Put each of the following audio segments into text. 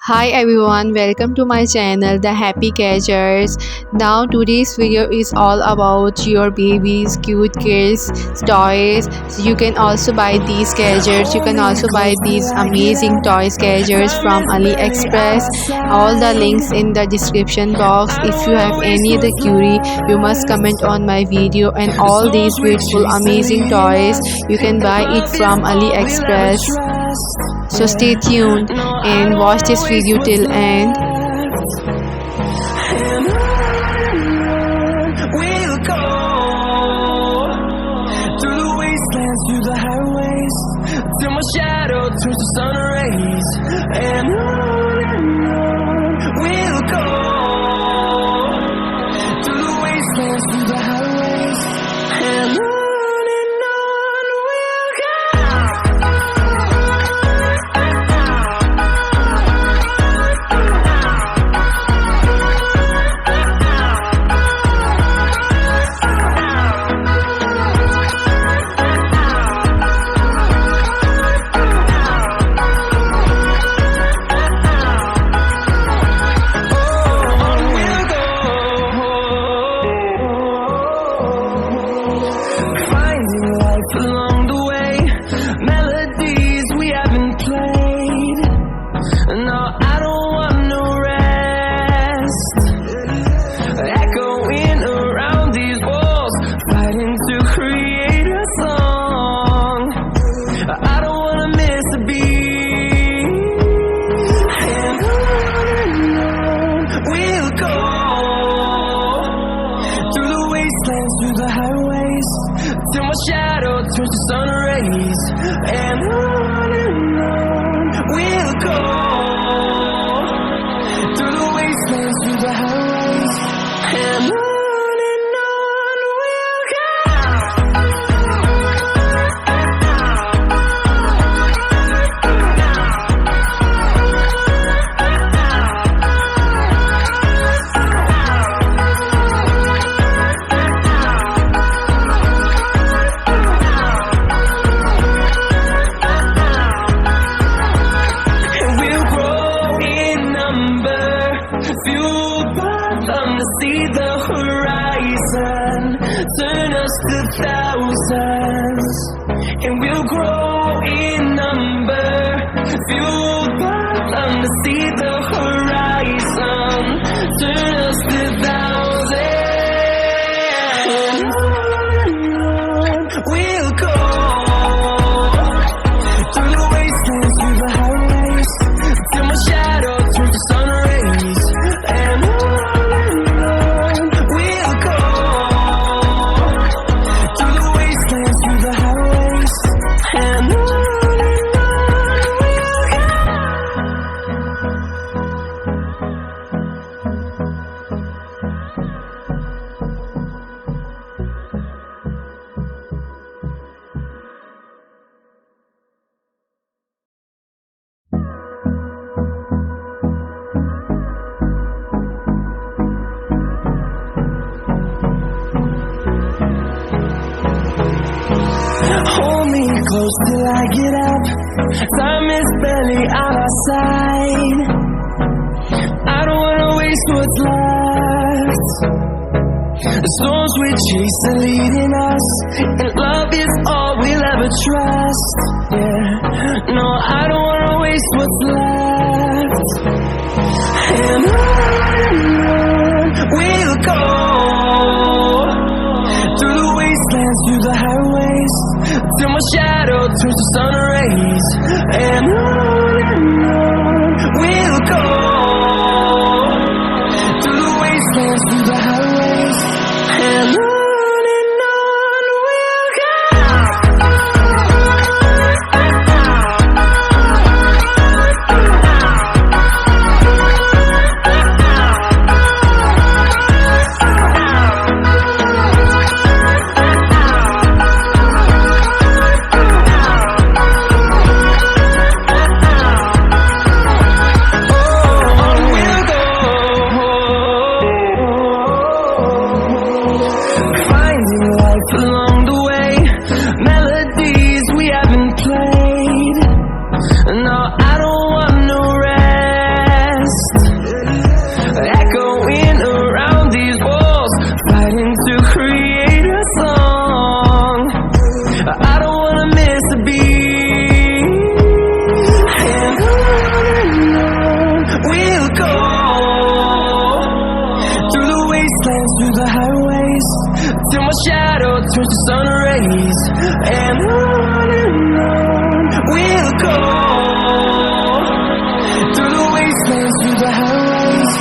Hi everyone, welcome to my channel The Happy Catchers. Now today's video is all about your babies, cute kids, toys. So you can also buy these catchers. You can also buy these amazing toys catchers from AliExpress. All the links in the description box. If you have any other query, you must comment on my video, and all these beautiful amazing toys you can buy it from AliExpress. So stay tuned and watch this video till end. We'll go through the wastelands, through the highways, till my shadow turns to sun rays. And on we'll go through the wastelands, through the highways, and on. Along the way, melodies we haven't played. No, I don't want no rest. Echoing around these walls, fighting to create a song. I don't wanna miss a beat. And on we'll go through the wastelands, through the highways, till my shadow turns to sun rays. And on we'll go through the wastelands, through the highways, and on we'll go. Fueled by them to see the horizon, turn us to thousands, and we'll grow in number. Fueled by them to see the horizon, turn us to thousands. We'll go through the wastelands, through the highways, till my shadow turns to sun rays. And on we'll go through the wastelands, through the highways, and on we'll go. Hold me close till I get up. Time is barely on our side. I don't wanna waste what's left. The storms we chase are leading us, and love is all we'll ever trust. Yeah, no, I don't wanna waste what's left. And on we'll go through the wastelands, through the highways, till my shadow turns to sun rays. And on we'll go through the wastelands, through the highways, and on we'll go. And turns to sun rays, and on we'll go through the wastelands, through the highways,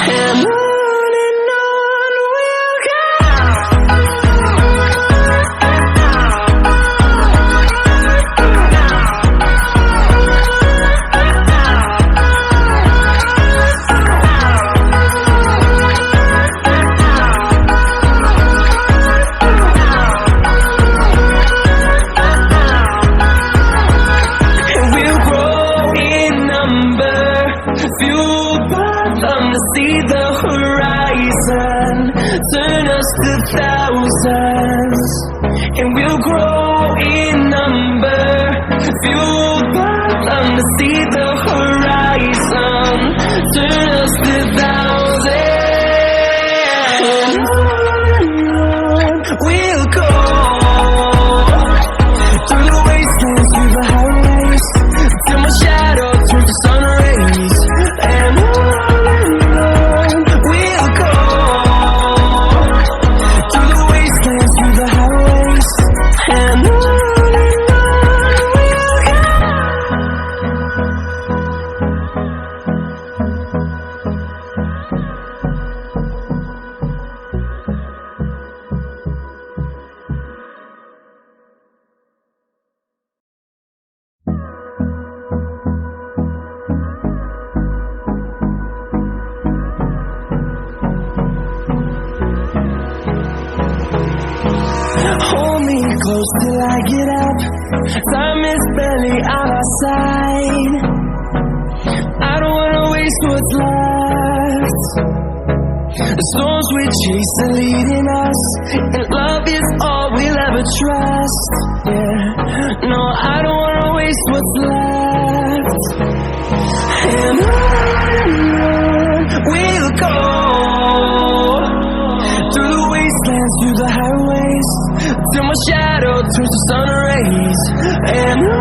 and on we'll go. See the horizon, turn us to thousands, and we'll grow in number, fueled by them to see the horizon, turn us to thousands, and we'll go through the wastelands, through the highways, till my shadow turns to sun rays, and hold me close till I get up. Time is barely on our side. I don't wanna waste what's left. The storms we chase are leading us, and love is all we'll ever trust. Yeah, no, I don't wanna waste what's left. And on we'll go through the wastelands, through the highways, till my shadow turns to sun